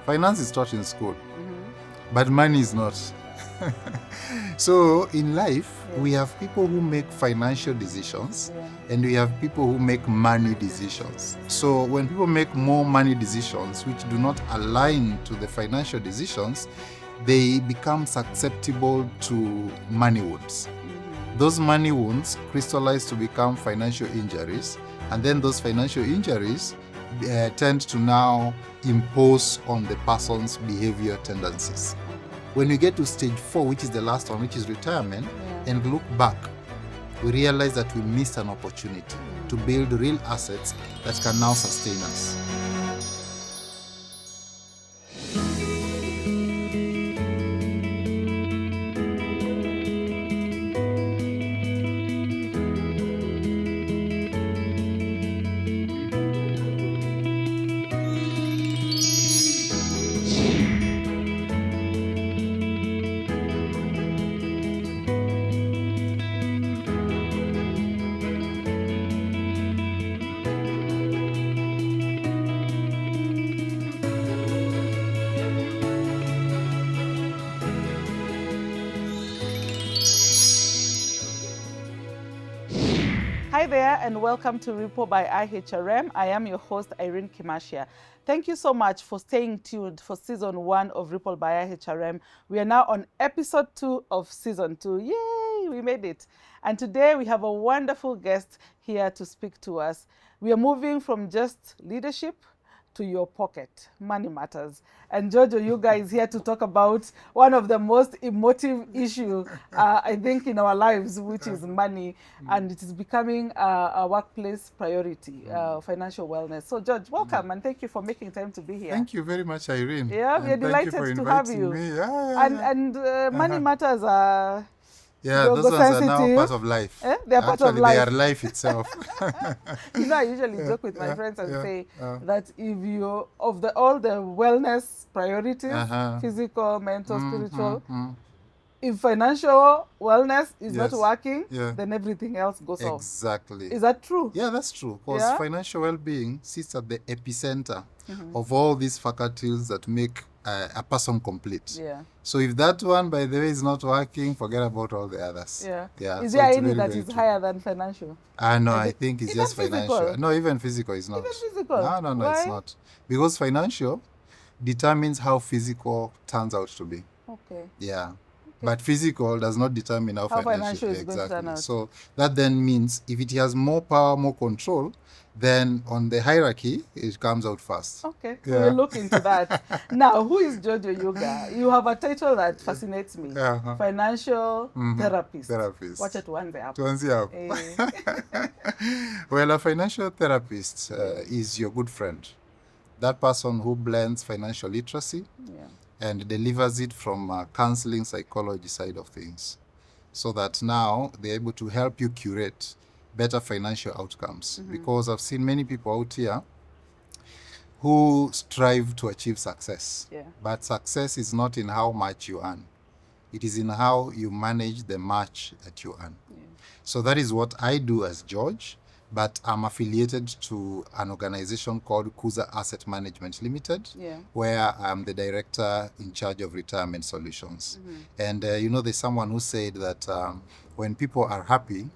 Finance is taught in school, but money is not. So in life, we have people who make financial decisions and we have people who make money decisions. So when people make more money decisions which do not align to the financial decisions, they become susceptible to money wounds. Those money wounds crystallize to become financial injuries, and then those financial injuries tend to now impose on the person's behavior tendencies. When we get to stage 4, which is the last one, which is retirement, and look back, we realize that we missed an opportunity to build real assets that can now sustain us. Hi there and welcome to Repo by Ihrm. I am your host, Ihrm. Thank you so much for staying tuned for season 1 of Ripple by Ihrm. We are now on episode 2 of season 2. Yay, we made it. And today we have a wonderful guest here to speak to us. We are moving from just leadership to your pocket. Money matters. And George Oyuga is here to talk about one of the most emotive issues, I think, in our lives, which is money. And it is becoming a workplace priority, financial wellness. So, George, welcome and thank you for making time to be here. Thank you very much, Irene. Yeah, we are delighted to have you. Money matters are... Yeah, those ones are now part of life. They are part of life. They are life itself. I usually joke with my friends and say that if you, of all the wellness priorities, physical, mental, spiritual, if financial wellness is not working, then everything else goes off. Exactly. Is that true? Yeah, that's true. Because financial well-being sits at the epicenter of all these faculties that make a person complete. Yeah. So if that one, by the way, is not working, forget about all the others. Yeah. Is there any that is higher than financial? No, I think it's just financial. Physical? No, even physical is not. Even physical? No, Why? It's not. Because financial determines how physical turns out to be. Okay. Yeah. But physical does not determine how financial is going to turn out. So that then means if it has more power, more control, then on the hierarchy, it comes out first. Okay, we'll look into that. Now, who is George Oyuga? You have a title that fascinates me. Financial therapist. Wacha tuanze hapo. Tuanze hapo. Well, a financial therapist is your good friend. That person who blends financial literacy and delivers it from counseling psychology side of things, so that now they're able to help you curate better financial outcomes. Because I've seen many people out here who strive to achieve success. But success is not in how much you earn. It is in how you manage the much that you earn. So that is what I do as George, but I'm affiliated to an organization called Kuza Asset Management Limited, where I'm the director in charge of retirement solutions. And there's someone who said that when people are happy,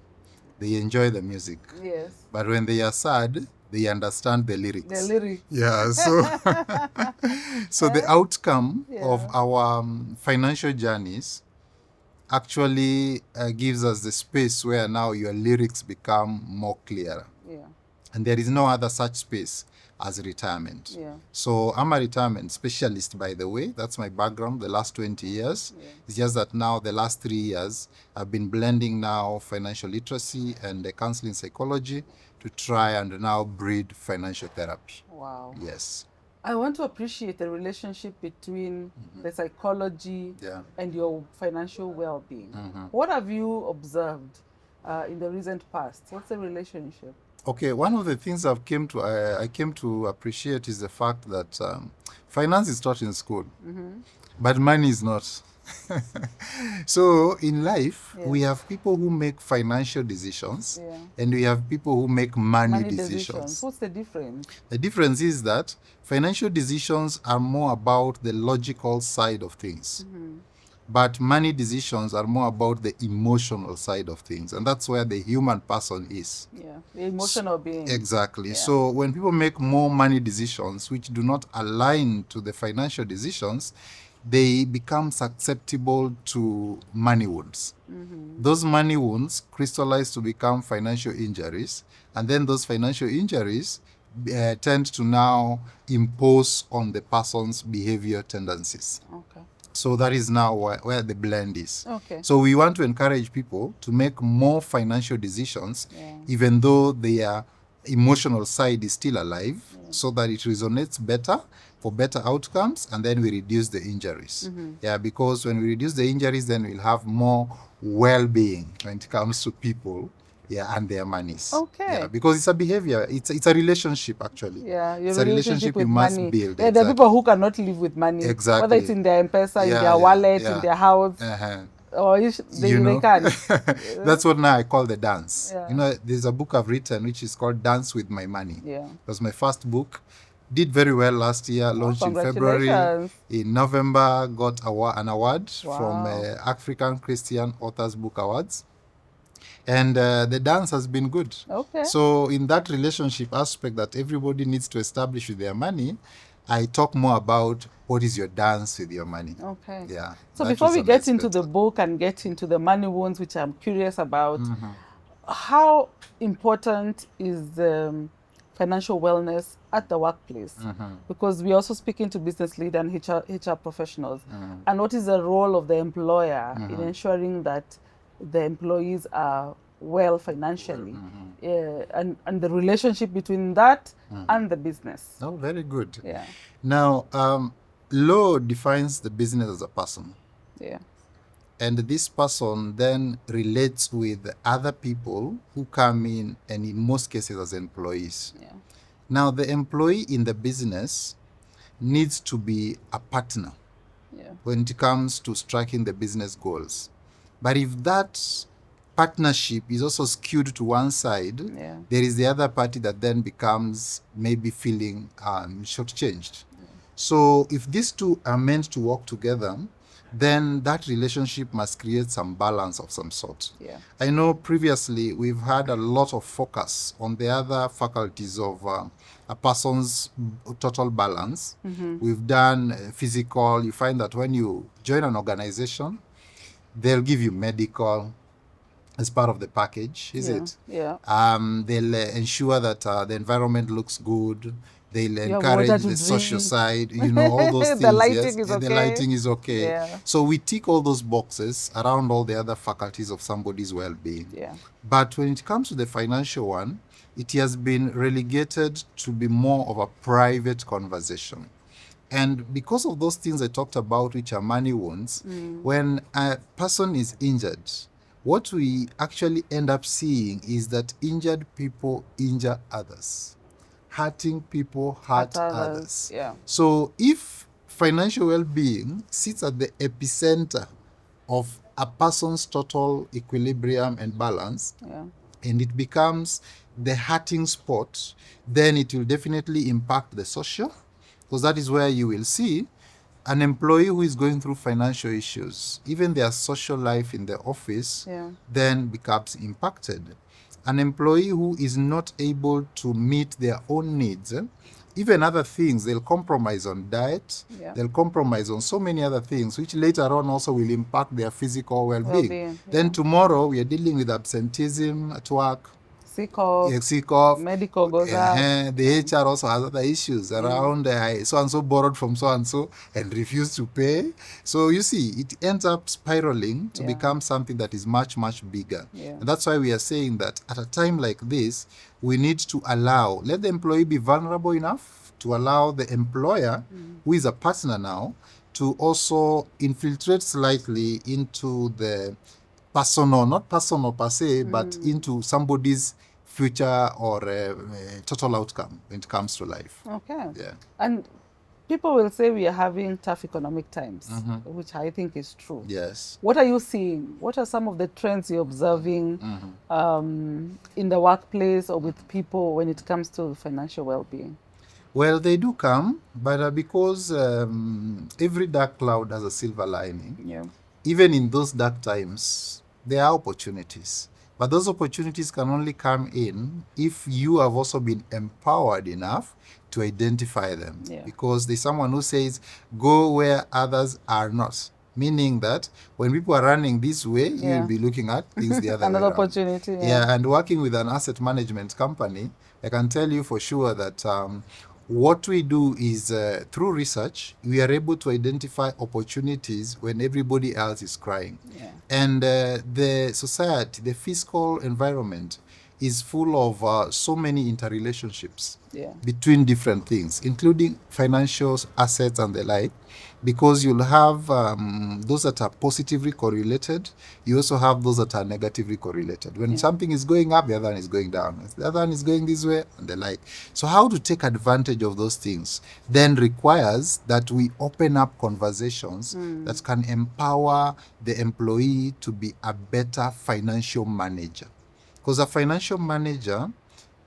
they enjoy the music. Yes. But when they are sad, they understand the lyrics. The lyrics. Yeah, so the outcome of our financial journeys actually gives us the space where now your lyrics become more clearer. And there is no other such space as retirement. So I'm a retirement specialist, by the way. That's my background the last 20 years. It's just that now the last 3 years I've been blending now financial literacy and counseling psychology to try and now breed financial therapy. Wow. Yes. I want to appreciate the relationship between the psychology and your financial well-being. What have you observed in the recent past? What's the relationship? Okay, one of the things I came to appreciate is the fact that finance is taught in school, but money is not. So in life, we have people who make financial decisions and we have people who make money decisions. What's the difference? The difference is that financial decisions are more about the logical side of things. But money decisions are more about the emotional side of things. And that's where the human person is. Yeah, the emotional being. Exactly. Yeah. So when people make more money decisions which do not align to the financial decisions, they become susceptible to money wounds. Those money wounds crystallize to become financial injuries. And then those financial injuries tend to now impose on the person's behavior tendencies. Okay. So that is now where the blend is. Okay. So we want to encourage people to make more financial decisions, even though their emotional side is still alive, so that it resonates better for better outcomes, and then we reduce the injuries. Yeah, because when we reduce the injuries, then we'll have more well-being when it comes to people. Yeah, and their monies. Okay. Yeah, because it's a behavior. It's a relationship, actually. Yeah, it's a relationship with you must money. build. Yeah, there are people who cannot live with money. Exactly. Whether it's in their M-Pesa, in their wallet, in their house, or they can. That's what now I call the dance. There's a book I've written which is called Dance with My Money. Yeah. It was my first book. Did very well last year, launched in February. In November, got an award from African Christian Authors Book Awards. And the dance has been good. Okay. So in that relationship aspect that everybody needs to establish with their money, I talk more about what is your dance with your money. Okay. Yeah. So before we get into the book and get into the money wounds, which I'm curious about, how important is financial wellness at the workplace? Because we're also speaking to business leaders and HR professionals. And what is the role of the employer in ensuring that the employees are well financially, and the relationship between that and the business? Oh, very good. Yeah. Now, law defines the business as a person. Yeah. And this person then relates with other people who come in, and in most cases as employees. Yeah. Now, the employee in the business needs to be a partner when it comes to striking the business goals. But if that partnership is also skewed to one side, there is the other party that then becomes maybe feeling shortchanged. So if these two are meant to work together, then that relationship must create some balance of some sort. Yeah. I know previously we've had a lot of focus on the other faculties of a person's total balance. We've done physical. You find that when you join an organization, they'll give you medical as part of the package, is it? Yeah. They'll ensure that the environment looks good. They'll encourage the social side, all those things. The lighting is okay. The lighting is okay. Yeah. So we tick all those boxes around all the other faculties of somebody's well-being. Yeah. But when it comes to the financial one, it has been relegated to be more of a private conversation. And because of those things I talked about, which are money wounds, when a person is injured, what we actually end up seeing is that injured people injure others. Hurting people hurt others. Yeah. So if financial well-being sits at the epicenter of a person's total equilibrium and balance, and it becomes the hurting spot, then it will definitely impact the social, because that is where you will see an employee who is going through financial issues, even their social life in the office, then becomes impacted. An employee who is not able to meet their own needs, even other things, they'll compromise on diet, they'll compromise on so many other things, which later on also will impact their physical well-being. Then tomorrow, we are dealing with absenteeism at work. Sick off, medical goes up. The HR also has other issues around so-and-so borrowed from so-and-so and refused to pay. So you see, it ends up spiraling to become something that is much, much bigger. Yeah. And that's why we are saying that at a time like this, we need to let the employee be vulnerable enough to allow the employer, who is a partner now, to also infiltrate slightly into the personal, not personal per se, but into somebody's future or total outcome when it comes to life. Okay. Yeah. And People will say we are having tough economic times, Mm-hmm. which I think is true. Yes. What are you seeing? What are some of the trends you're observing in the workplace or with people when it comes to financial well-being? Well, they do come, but because every dark cloud has a silver lining, Yeah. even in those dark times, there are opportunities. But those opportunities can only come in if you have also been empowered enough to identify them. Yeah. Because there's someone who says, go where others are not. Meaning that when people are running this way, Yeah. you'll be looking at things the other way Another around. opportunity. Yeah, and working with an asset management company, I can tell you for sure that what we do is through research, we are able to identify opportunities when everybody else is crying. Yeah. And the society, the fiscal environment is full of so many interrelationships between different things, including financial assets and the like, because you'll have those that are positively correlated. You also have those that are negatively correlated. When something is going up, the other one is going down. The other one is going this way and the like. So how to take advantage of those things then requires that we open up conversations that can empower the employee to be a better financial manager. Because a financial manager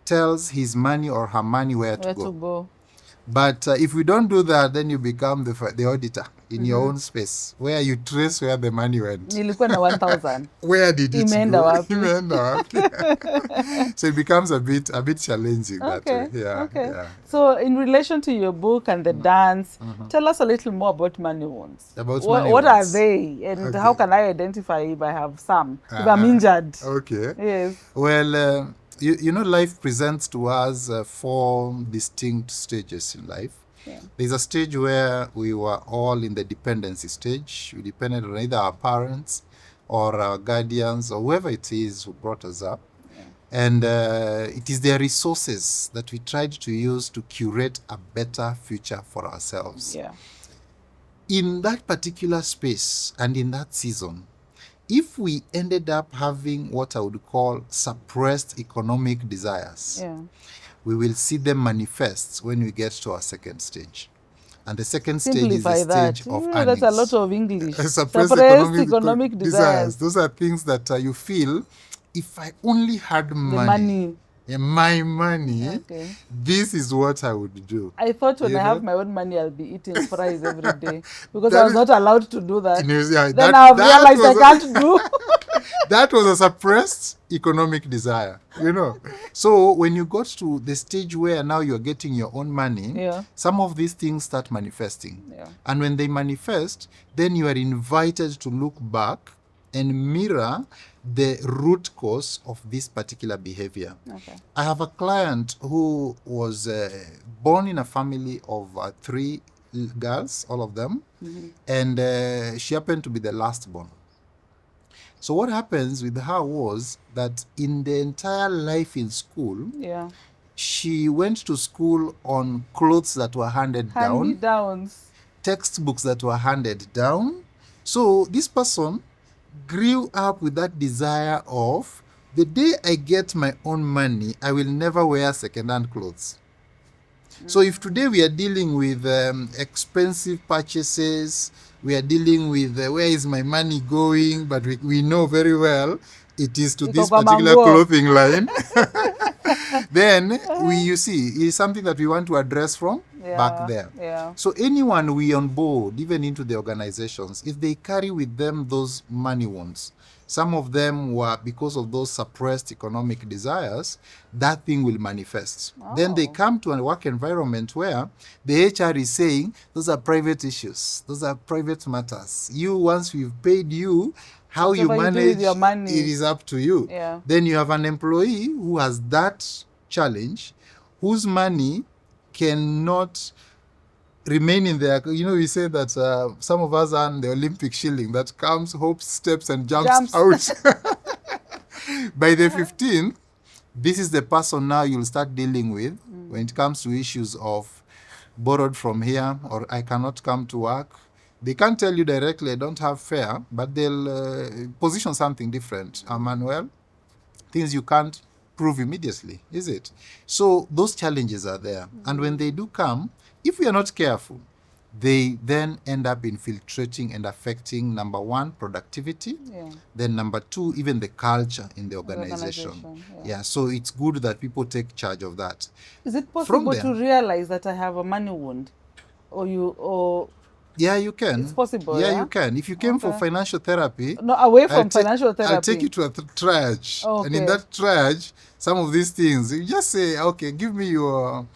tells his money or her money where to go. But if we don't do that, then you become the auditor in your own space, where you trace where the money went. Nilikuwa na 1,000. Where did it Imeenda go? wapi? Imeenda wapi? So it becomes a bit challenging that way. Yeah, Okay. yeah. So in relation to your book and the dance, tell us a little more about money wounds. What are they, and how can I identify if I have some, if I'm injured? Okay. Yes. Well, you know, life presents to us 4 distinct stages in life. Yeah. There's a stage where we were all in the dependency stage. We depended on either our parents or our guardians or whoever it is who brought us up. Yeah. And it is their resources that we tried to use to curate a better future for ourselves. Yeah. In that particular space and in that season, if we ended up having what I would call suppressed economic desires, we will see them manifest when we get to our second stage. And the second stage is the stage of earnings. That's a lot of English. Suppressed economic desires. Those are things that you feel, if I only had money. My money, this is what I would do. I thought when I have my own money, I'll be eating fries every day because I was not allowed to do that. Then I've realized I can't do. That was a suppressed economic desire, you know. So when you got to the stage where now you're getting your own money, some of these things start manifesting. And when they manifest, then you are invited to look back and mirror the root cause of this particular behavior. I have a client who was born in a family of 3 girls, all of them, and she happened to be the last born. So what happens with her was that in the entire life in school, she went to school on clothes that were handed down, textbooks that were handed down. So this person grew up with that desire of, the day I get my own money, I will never wear second-hand clothes. So if today we are dealing with expensive purchases, we are dealing with where is my money going, but we know very well it is to this particular clothing line, then you see, it is something that we want to address from back there. So anyone we onboard, even into the organizations, if they carry with them those money wounds, some of them were because of those suppressed economic desires, that thing will manifest. Then they come to a work environment where the HR is saying, those are private issues, those are private matters. You, once we've paid you, how you manage your money, it is up to you. Then you have an employee who has that challenge, whose money cannot remain in there. You know, we say that some of us earn the Olympic shilling that comes, hopes, steps, and jumps. Out. By the 15th, this is the person now you'll start dealing with when it comes to issues of borrowed from here, or I cannot come to work. They can't tell you directly, I don't have fare, but they'll position something different. Manuel, things you can't prove immediately, is it? So those challenges are there. And when they do come, if we are not careful, they then end up infiltrating and affecting, number one, productivity. Then number two, even the culture in the organization. So it's good that people take charge of that. Is it possible to realize that I have a money wound? Yeah, you can. It's possible. Yeah, you can. If you came for financial therapy, no, away from financial therapy, I'll take you to a triage. And in that triage, some of these things, you just say, okay, give me your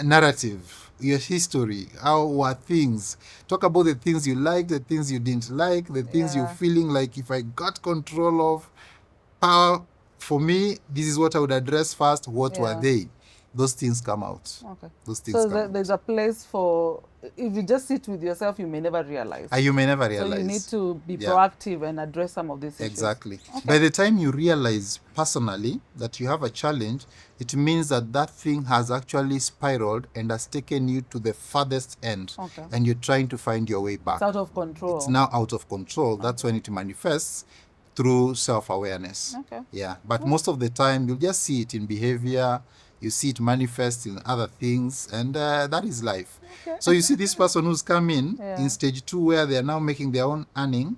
narrative, your history. How were things? Talk about the things you liked, the things you didn't like, the things you're feeling like, if I got control of power, for me, this is what I would address first. What were they? Those things come out. Those things come out. There's a place for, if you just sit with yourself, you may never realize. You may never realize. So you need to be proactive and address some of these issues. Exactly. By the time you realize personally that you have a challenge, it means that that thing has actually spiraled and has taken you to the farthest end. And you're trying to find your way back. It's out of control. It's now out of control. That's when it manifests through self-awareness. But most of the time, you'll just see it in behavior. You see it manifest in other things, and that is life. So you see this person who's come in stage 2, where they are now making their own earning.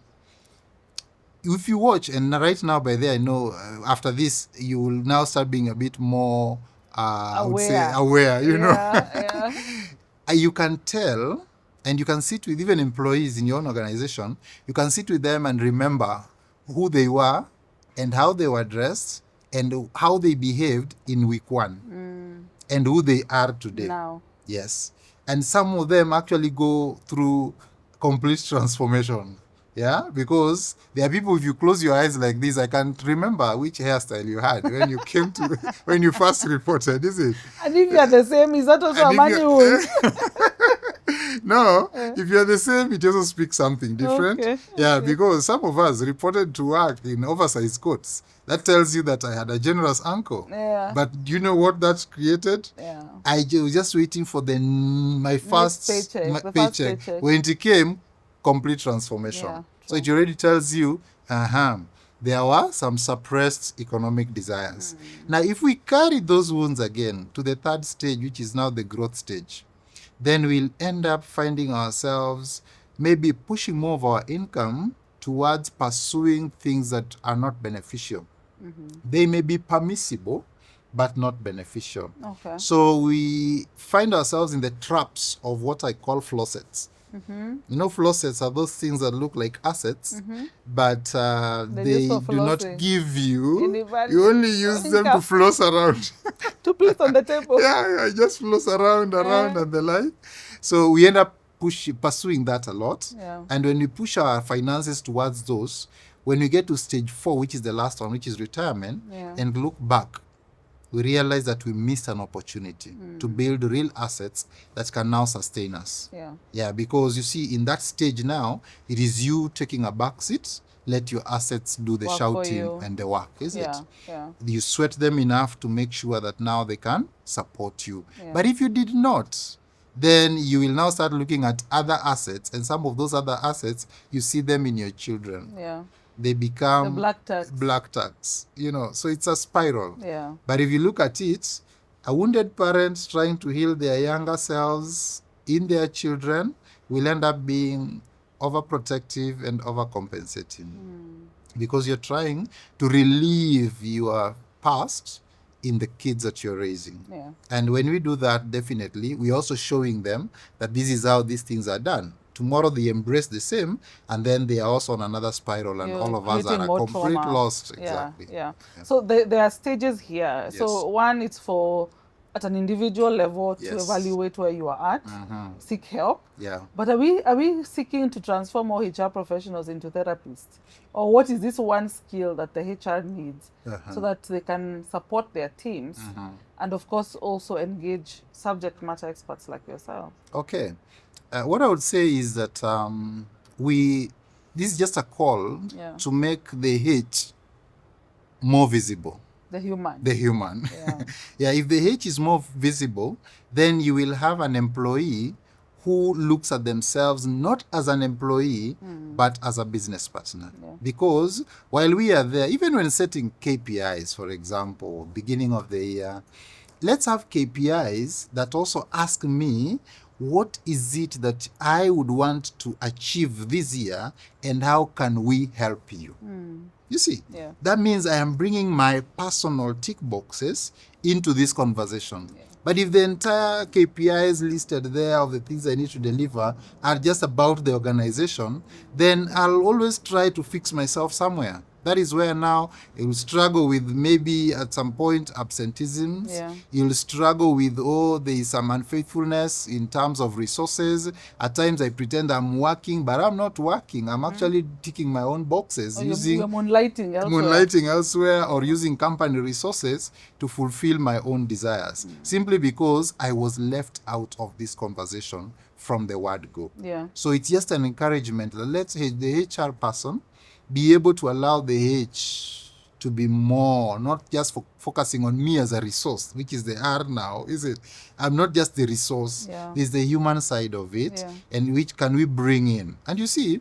If you watch, and right now by there, I know after this, you will now start being a bit more, I would say, aware, you know. You can tell, and you can sit with even employees in your own organization, you can sit with them and remember who they were and how they were dressed, and how they behaved in week 1, and who they are today. Now. Yes. And some of them actually go through complete transformation. Yeah, because there are people, if you close your eyes like this, I can't remember which hairstyle you had when you came to, when you first reported, is it? And if you are the same, is that also a money wound? No, if you're the same, it also speaks something different. Because some of us reported to work in oversized coats. That tells you that I had a generous uncle. But do you know what that created? I was just waiting for my first paycheck. When it came, complete transformation. So it already tells you, there were some suppressed economic desires. Now, if we carry those wounds again to the 3rd stage, which is now the growth stage, then we'll end up finding ourselves maybe pushing more of our income towards pursuing things that are not beneficial. They may be permissible, but not beneficial. So we find ourselves in the traps of what I call flowsets. You know, flowsets are those things that look like assets, but they do not give you. You only use them to floss around. To place on the table. Just floss around and the like. So we end up pursuing that a lot. And when we push our finances towards those, when we get to stage 4, which is the last one, which is retirement, and look back, we realize that we missed an opportunity to build real assets that can now sustain us. Because you see, in that stage now, it is you taking a back seat, let your assets do the shouting and the work, is it? You sweat them enough to make sure that now they can support you. But if you did not, then you will now start looking at other assets, and some of those other assets, you see them in your children. They become the black tax, you know, so it's a spiral. But if you look at it, a wounded parent trying to heal their younger selves in their children will end up being overprotective and overcompensating, because you're trying to relieve your past in the kids that you're raising. And when we do that, definitely, we're also showing them that this is how these things are done. Tomorrow they embrace the same, and then they are also on another spiral, and all of us are a complete lost. Exactly. So there are stages here. So one is for at an individual level to evaluate where you are at, seek help. But are we seeking to transform all HR professionals into therapists? Or what is this one skill that the HR needs so that they can support their teams and, of course, also engage subject matter experts like yourself? Okay. What I would say is that this is just a call to make the H more visible. The human. If the H is more visible, then you will have an employee who looks at themselves not as an employee, but as a business partner. Because while we are there, even when setting KPIs, for example, beginning of the year, let's have KPIs that also ask me, what is it that I would want to achieve this year, and how can we help you? You see, that means I am bringing my personal tick boxes into this conversation. But if the entire KPIs listed there of the things I need to deliver are just about the organization, then I'll always try to fix myself somewhere. That is where now you'll struggle with maybe at some point absenteeism. You'll struggle with, there is some unfaithfulness in terms of resources. At times I pretend I'm working, but I'm not working. I'm actually ticking my own boxes, using you're moonlighting elsewhere, or using company resources to fulfill my own desires, simply because I was left out of this conversation from the word go. So it's just an encouragement that let's the HR person be able to allow the H to be more, not just focusing on me as a resource, which is the R now, is it? I'm not just the resource. There's the human side of it, and which can we bring in? And you see,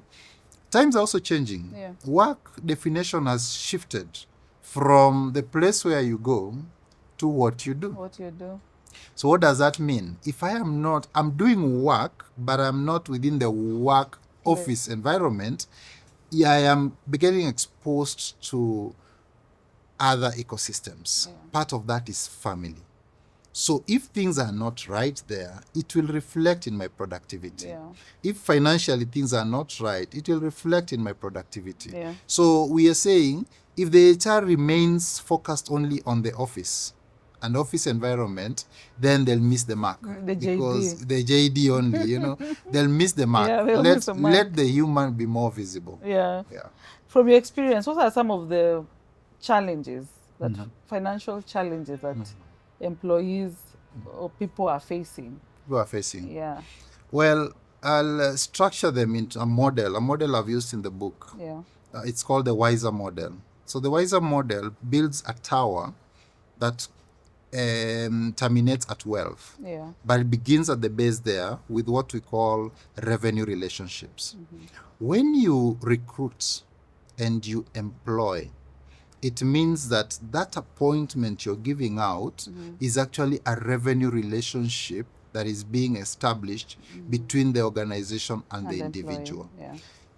times are also changing. Work definition has shifted from the place where you go to what you do. So what does that mean? If I'm doing work, but I'm not within the work office environment, I am getting exposed to other ecosystems. Part of that is family. So if things are not right there, it will reflect in my productivity. If financially things are not right, it will reflect in my productivity. So we are saying, if the HR remains focused only on the office and office environment, then they'll miss the mark. Because the JD only, they'll miss the mark. Let the human be more visible. From your experience, what are some of the challenges, that financial challenges that employees or people are facing? Well, I'll structure them into a model I've used in the book. It's called the WISER model. So the WISER model builds a tower that terminates at wealth, but it begins at the base there with what we call revenue relationships. When you recruit and you employ, it means that appointment you're giving out is actually a revenue relationship that is being established between the organization and the individual.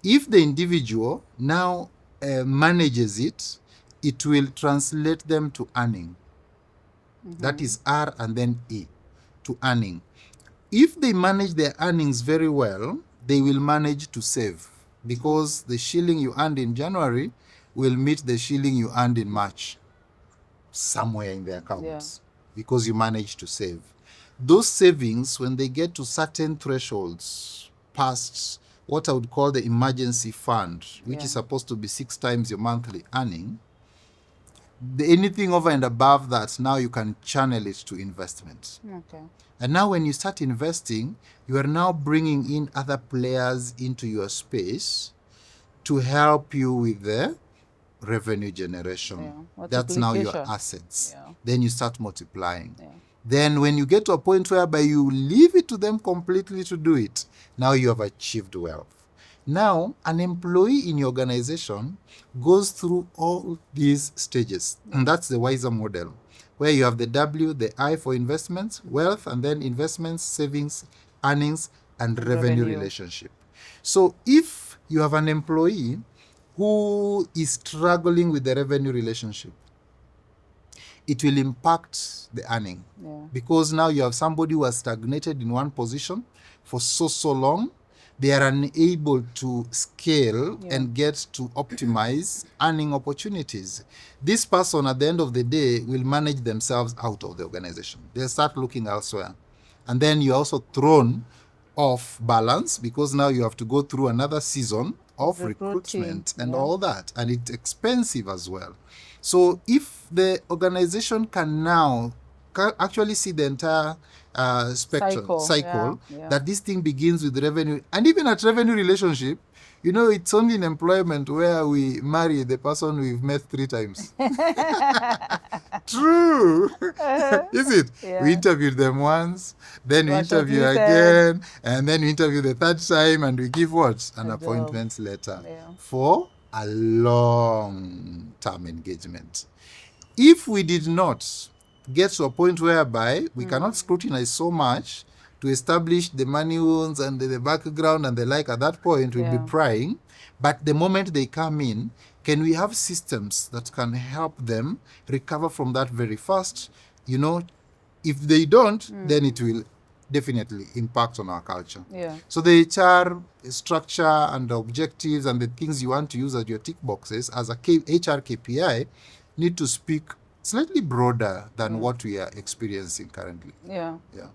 If the individual now manages it, it will translate them to earning. That is R and then E, to earning. If they manage their earnings very well, they will manage to save, because the shilling you earned in January will meet the shilling you earned in March somewhere in the accounts, because you managed to save. Those savings, when they get to certain thresholds, past what I would call the emergency fund, which is supposed to be 6 times your monthly earning, anything over and above that, now you can channel it to investment. And now when you start investing, you are now bringing in other players into your space to help you with the revenue generation. That's now your assets. Then you start multiplying. Then when you get to a point whereby you leave it to them completely to do it, now you have achieved wealth. Now, an employee in your organization goes through all these stages. And that's the WISER model, where you have the W, the I for investments, wealth, and then investments, savings, earnings, and revenue relationship. So if you have an employee who is struggling with the revenue relationship, it will impact the earning. Because now you have somebody who has stagnated in one position for so long, they are unable to scale and get to optimize earning opportunities. This person at the end of the day will manage themselves out of the organization. They'll start looking elsewhere. And then you're also thrown off balance, because now you have to go through another season of recruitment and all that. And it's expensive as well. So if the organization can now actually see the entire cycle that this thing begins with revenue, and even at revenue relationship, it's only in employment where we marry the person we've met 3 times. True. Is it? We interviewed them once, then we interview again, and then we interview the 3rd time, and we give what? An appointment letter for a long-term engagement. If we did not get to a point whereby we cannot scrutinize so much to establish the money wounds and the background and the like. At that point, we'll be prying. But the moment they come in, can we have systems that can help them recover from that very fast? You know, if they don't, then it will definitely impact on our culture. So the HR structure and the objectives and the things you want to use as your tick boxes as a HR KPI need to speak slightly broader than what we are experiencing currently.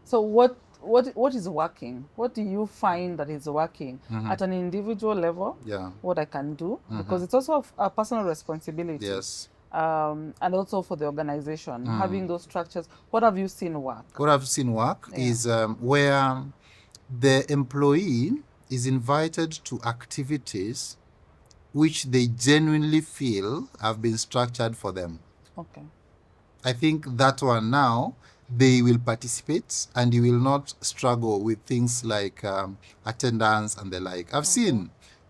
So what is working? What do you find that is working at an individual level? What I can do, because it's also a personal responsibility. And also for the organization, having those structures. What have you seen work? What I've seen work is where the employee is invited to activities which they genuinely feel have been structured for them. I think that one now, they will participate and you will not struggle with things like attendance and the like.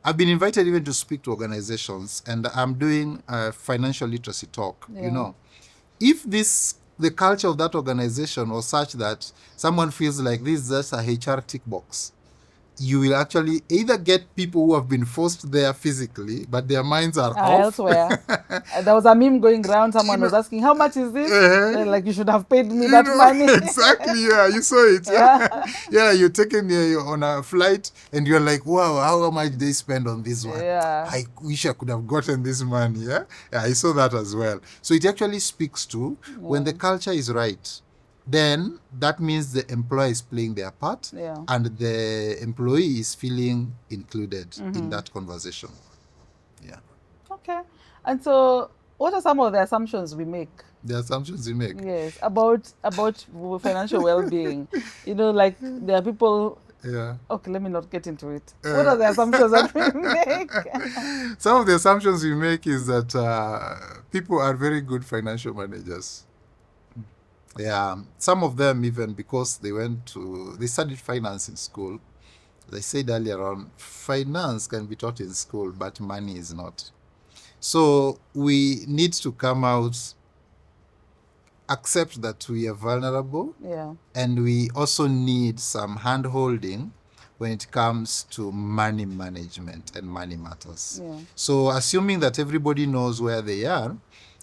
I've been invited even to speak to organizations, and I'm doing a financial literacy talk. You know, if the culture of that organization was such that someone feels like this is just a HR tick box, you will actually either get people who have been forced there physically, but their minds are off. Elsewhere. There was a meme going around, someone was asking, how much is this? Like, you should have paid me that money. Exactly, you saw it. You're taken on a flight and you're like, wow, how much they spend on this one? I wish I could have gotten this money. I saw that as well. So it actually speaks to when the culture is right, then that means the employer is playing their part and the employee is feeling included in that conversation. Okay. And so what are some of the assumptions we make? The assumptions we make? Yes, about financial well-being. You know, like there are people... Okay, let me not get into it. What are the assumptions that we make? Some of the assumptions we make is that people are very good financial managers. Some of them even because they studied finance in school. They said earlier on, finance can be taught in school, but money is not. So we need to come out, accept that we are vulnerable, and we also need some hand-holding when it comes to money management and money matters. So assuming that everybody knows where they are,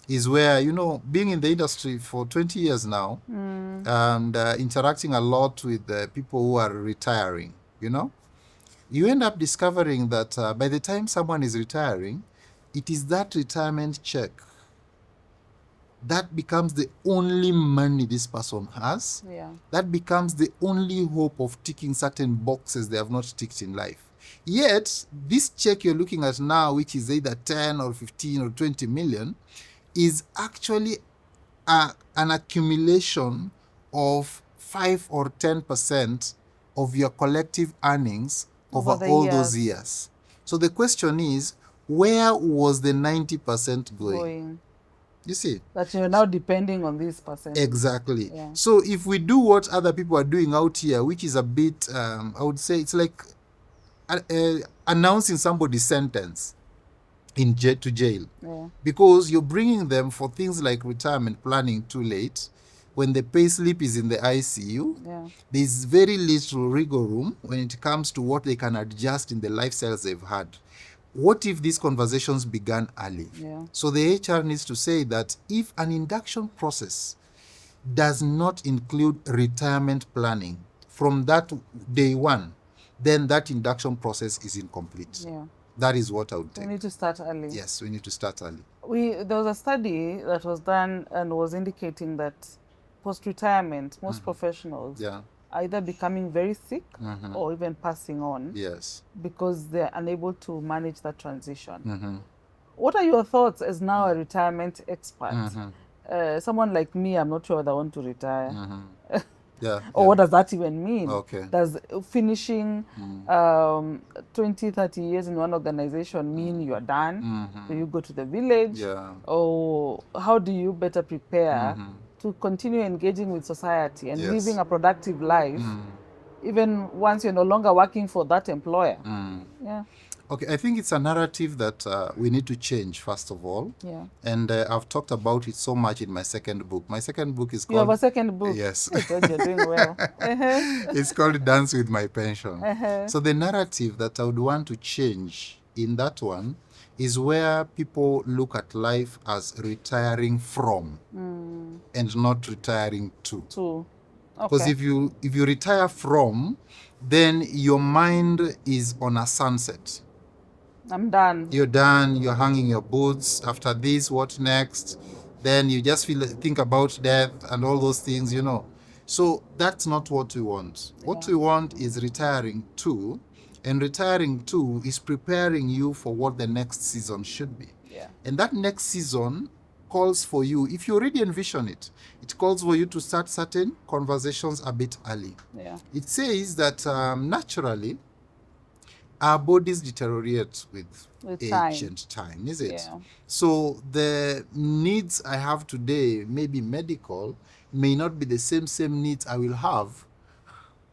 is where, you know, being in the industry for 20 years now and interacting a lot with people who are retiring, you know, you end up discovering that by the time someone is retiring, it is that retirement check that becomes the only money this person has. That becomes the only hope of ticking certain boxes they have not ticked in life. Yet, this check you're looking at now, which is either 10 or 15 or 20 million, is actually an accumulation of 5 or 10% of your collective earnings over all those years. So the question is, where was the 90% going? You see? That you're now depending on this percent. Exactly. So if we do what other people are doing out here, which is a bit, I would say it's like announcing somebody's sentence to jail, because you're bringing them for things like retirement planning too late. When the pay slip is in the ICU, there's very little wiggle room when it comes to what they can adjust in the lifestyles they've had. What if these conversations began early? So the HR needs to say that if an induction process does not include retirement planning from that day one, then that induction process is incomplete. That is what I would take. We need to start early. Yes, we need to start early. There was a study that was done and was indicating that post-retirement, most professionals are either becoming very sick or even passing on because they're unable to manage that transition. What are your thoughts as now a retirement expert? Someone like me, I'm not sure whether I want to retire. Or what does that even mean? Does finishing 20, 30 years in one organization mean you're done? Do you go to the village? Or how do you better prepare to continue engaging with society and living a productive life even once you're no longer working for that employer. Yeah. Okay, I think it's a narrative that we need to change, first of all. Yeah. And I've talked about it so much in my second book. My second book is called... You have a second book? Yes. Hey, George, you're doing well. It's called Dance with My Pension. So the narrative that I would want to change in that one is where people look at life as retiring from and not retiring to. Because Okay. if you retire from, then your mind is on a sunset. I'm done. You're done. You're hanging your boots. After this, what next? Then you just think about death and all those things, you know. So that's not what we want. What we want is retiring to, and retiring to is preparing you for what the next season should be. Yeah. And that next season calls for you, if you already envision it, it calls for you to start certain conversations a bit early. Yeah. It says that naturally, our bodies deteriorate with age and time, is it? Yeah. So the needs I have today, maybe medical, may not be the same needs I will have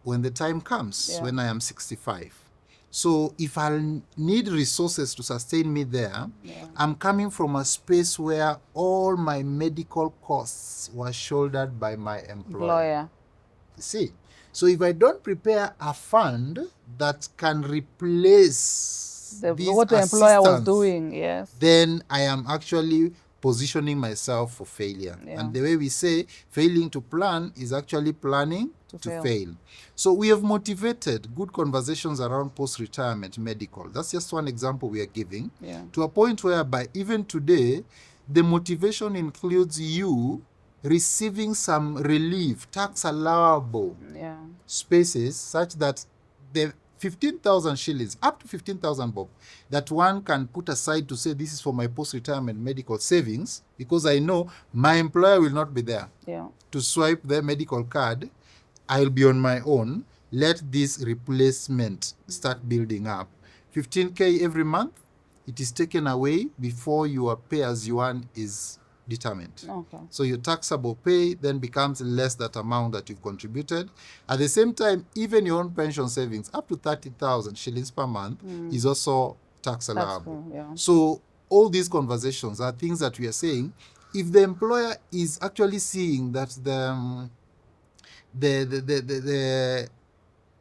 when the time comes, when I am 65. So if I need resources to sustain me there, I'm coming from a space where all my medical costs were shouldered by my employer. See? So if I don't prepare a fund that can replace what the employer was doing, then I am actually positioning myself for failure. And the way we say failing to plan is actually planning to fail. So we have motivated good conversations around post-retirement medical. That's just one example we are giving, to a point whereby even today, the motivation includes you receiving some relief, tax allowable spaces, such that the 15,000 shillings, up to 15,000 bob, that one can put aside to say this is for my post-retirement medical savings, because I know my employer will not be there to swipe their medical card. I'll be on my own. Let this replacement start building up. 15K every month, it is taken away before your pay as you earn is determined. So your taxable pay then becomes less that amount that you've contributed. At the same time, even your own pension savings, up to 30,000 shillings per month, is also tax allowable. So all these conversations are things that we are saying. If the employer is actually seeing that the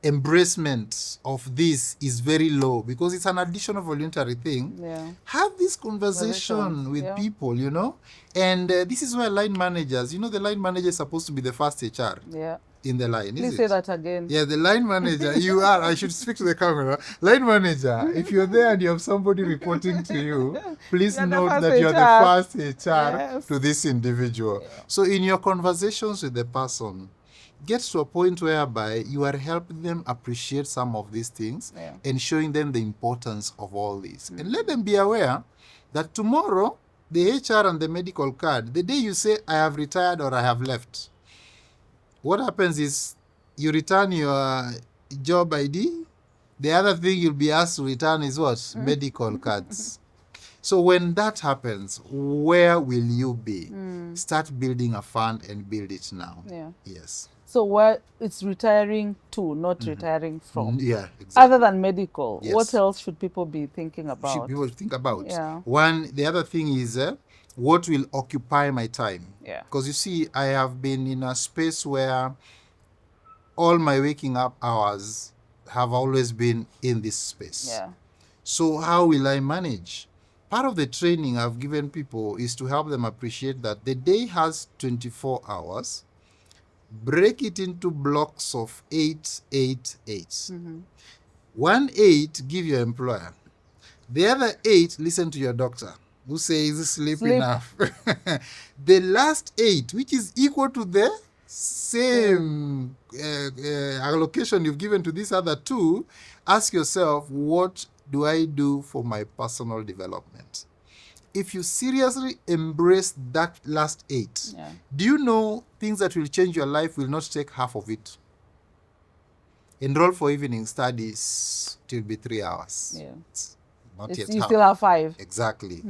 embracement of this is very low, because it's an additional voluntary thing, have this conversation with people, you know. And this is where line managers, you know, the line manager is supposed to be the first HR in the line. Please say that again. Yeah, the line manager, you are, I should speak to the camera. Line manager, if you're there and you have somebody reporting to you, please note that you're the first HR to this individual. So in your conversations with the person, get to a point whereby you are helping them appreciate some of these things and showing them the importance of all this. And let them be aware that tomorrow, the HR and the medical card, the day you say, I have retired or I have left, what happens is you return your job ID. The other thing you'll be asked to return is what? Medical cards. So when that happens, where will you be? Start building a fund and build it now. Yes. So where it's retiring to, not retiring from. Yeah, exactly. Other than medical, what else should people be thinking about? Should people think about? One, the other thing is what will occupy my time? Because you see, I have been in a space where all my waking up hours have always been in this space. So how will I manage? Part of the training I've given people is to help them appreciate that the day has 24 hours. Break it into blocks of 8, 8, 8. 1 8, give your employer. The other 8, listen to your doctor, who says sleep enough. The last 8, which is equal to the same allocation you've given to these other 2, ask yourself, what do I do for my personal development? If you seriously embrace that last 8, do you know things that will change your life will not take half of it? Enroll for evening studies, it will be 3 hours. Not yet you half. Still have 5. Exactly.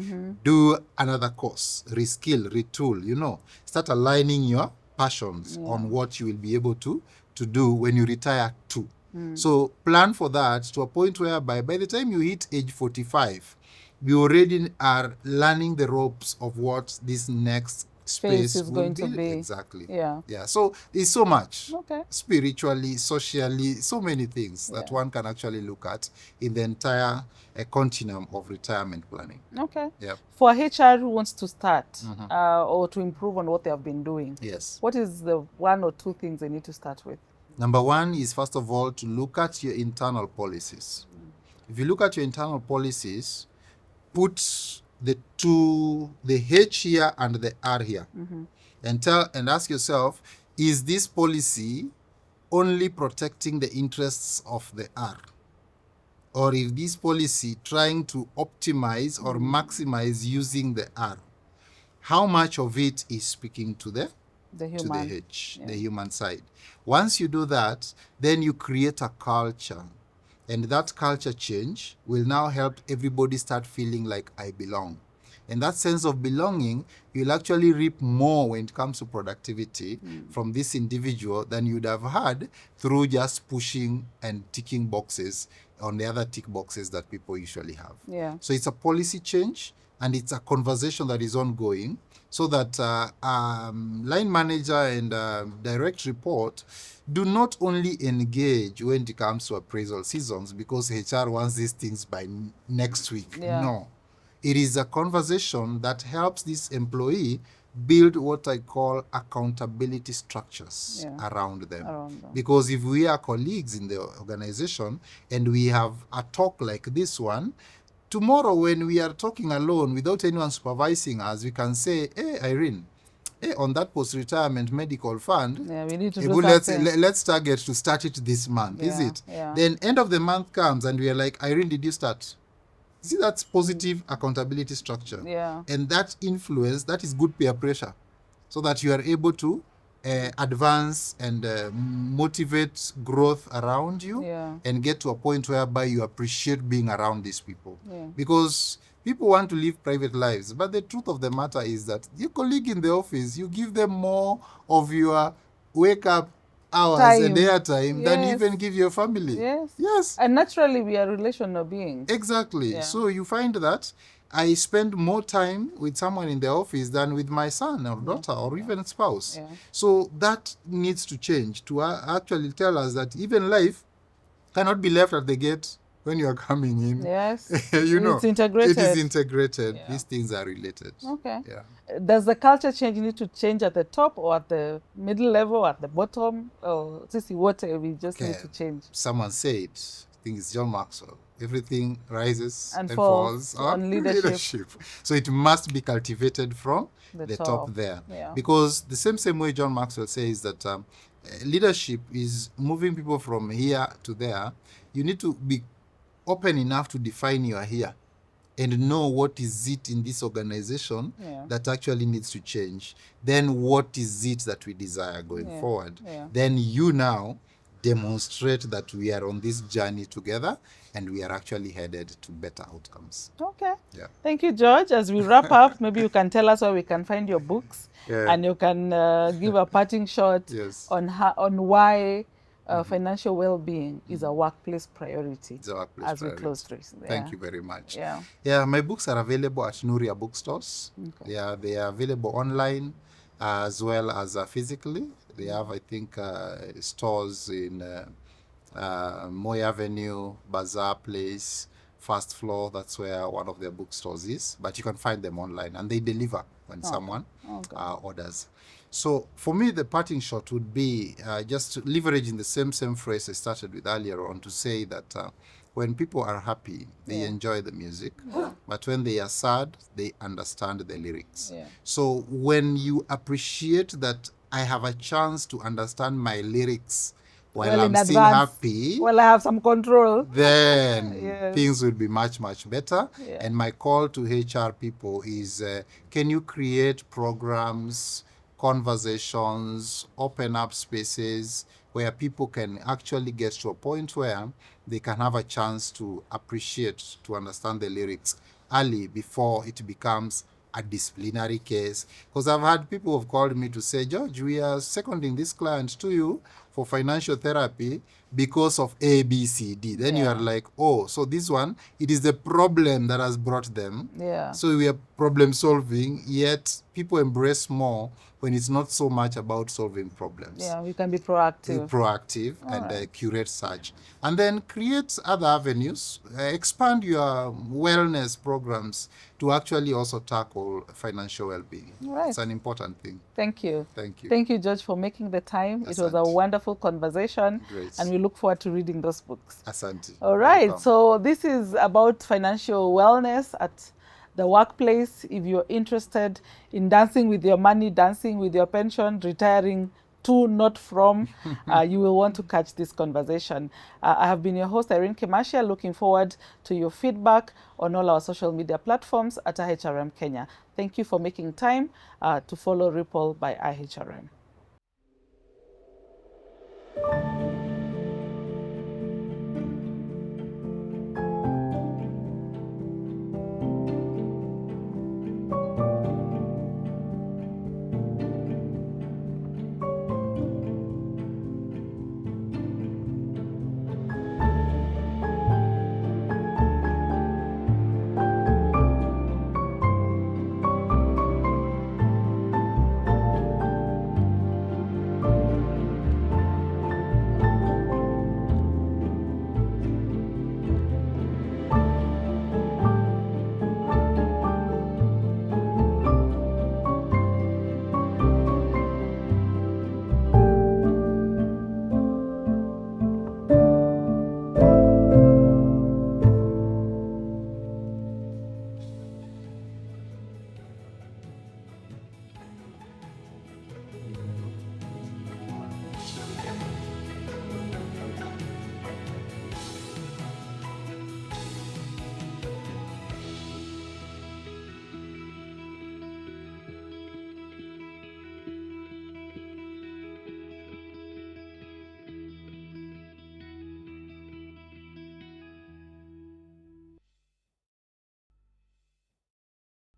Do another course, reskill, retool, you know. Start aligning your passions on what you will be able to to do when you retire too. So plan for that to a point whereby by the time you hit age 45, you already are learning the ropes of what this next space is going to be. Exactly. Yeah. So there's so much. Okay. Spiritually, socially, so many things that one can actually look at in the entire continuum of retirement planning. Okay. Yeah. For HR who wants to start or to improve on what they have been doing, Yes. what is the one or two things they need to start with? Number one is, first of all, to look at your internal policies. If you look at your internal policies, put the H here and the R here, and ask yourself, is this policy only protecting the interests of the R? Or is this policy trying to optimize or maximize using the R? How much of it is speaking to the H, the human side? Once you do that, then you create a culture. And that culture change will now help everybody start feeling like I belong. And that sense of belonging, you'll actually reap more when it comes to productivity from this individual than you'd have had through just pushing and ticking boxes on the other tick boxes that people usually have. Yeah. So it's a policy change, and it's a conversation that is ongoing, so that line manager and direct report do not only engage when it comes to appraisal seasons because HR wants these things by next week. Yeah. No. It is a conversation that helps this employee build what I call accountability structures around them. Because if we are colleagues in the organization and we have a talk like this one, tomorrow when we are talking alone without anyone supervising us, we can say, hey, Irene, on that post-retirement medical fund, we need to do let's target to start it this month, is it? Yeah. Then end of the month comes and we are like, Irene, did you start? See, that's positive accountability structure. Yeah. And that influence, that is good peer pressure, so that you are able to advance and motivate growth around you and get to a point whereby you appreciate being around these people. Because people want to live private lives, but the truth of the matter is that your colleague in the office, you give them more of your wake up hours and airtime than you even give your family. Yes. And naturally, we are relational beings. Exactly. So you find that I spend more time with someone in the office than with my son or daughter or even spouse. So that needs to change to actually tell us that even life cannot be left at the gate when you are coming in. Yes. It's integrated. It is integrated. These things are related. Okay. Does the culture change need to change at the top or at the middle level or at the bottom? Or what we just need to change? Someone said, I think it's John Maxwell, everything rises and falls on leadership. So it must be cultivated from the top there. Because the same way John Maxwell says that leadership is moving people from here to there. You need to be open enough to define your here and know what is it in this organization that actually needs to change. Then what is it that we desire going forward? Then you now demonstrate that we are on this journey together and we are actually headed to better outcomes. Okay. Thank you, George. As we wrap up, maybe you can tell us where we can find your books and you can give a parting shot on why financial well-being is a workplace priority. It's a workplace as priority. We close this. Thank you very much. My books are available at Nuria bookstores. They are available online as well as physically. They have, I think, stores in Moy Avenue, Bazaar Place, First Floor. That's where one of their bookstores is. But you can find them online, and they deliver when someone orders. So for me, the parting shot would be just leveraging the same phrase I started with earlier on, to say that when people are happy, they enjoy the music. But when they are sad, they understand the lyrics. So when you appreciate that I have a chance to understand my lyrics while I'm still happy, I have some control, then things will be much, much better. And my call to HR people is, can you create programs, conversations, open up spaces where people can actually get to a point where they can have a chance to appreciate, to understand the lyrics early before it becomes a disciplinary case. Because I've had people who have called me to say, George, we are seconding this client to you for financial therapy because of A, B, C, D. Then you are like, oh, so this one, it is the problem that has brought them. So we are problem solving, yet people embrace more when it's not so much about solving problems. Yeah, we can be proactive. And curate such. And then create other avenues, expand your wellness programs to actually also tackle financial well-being. Right. It's an important thing. Thank you. Thank you. Thank you, George, for making the time. Asante. It was a wonderful conversation. Great. And we look forward to reading those books. Asante. All right. Welcome. So this is about financial wellness at the workplace. If you're interested in dancing with your money, dancing with your pension, retiring to, not from, you will want to catch this conversation. I have been your host, Ihrm Kimashia, looking forward to your feedback on all our social media platforms at IHRM Kenya. Thank you for making time to follow Ripple by IHRM.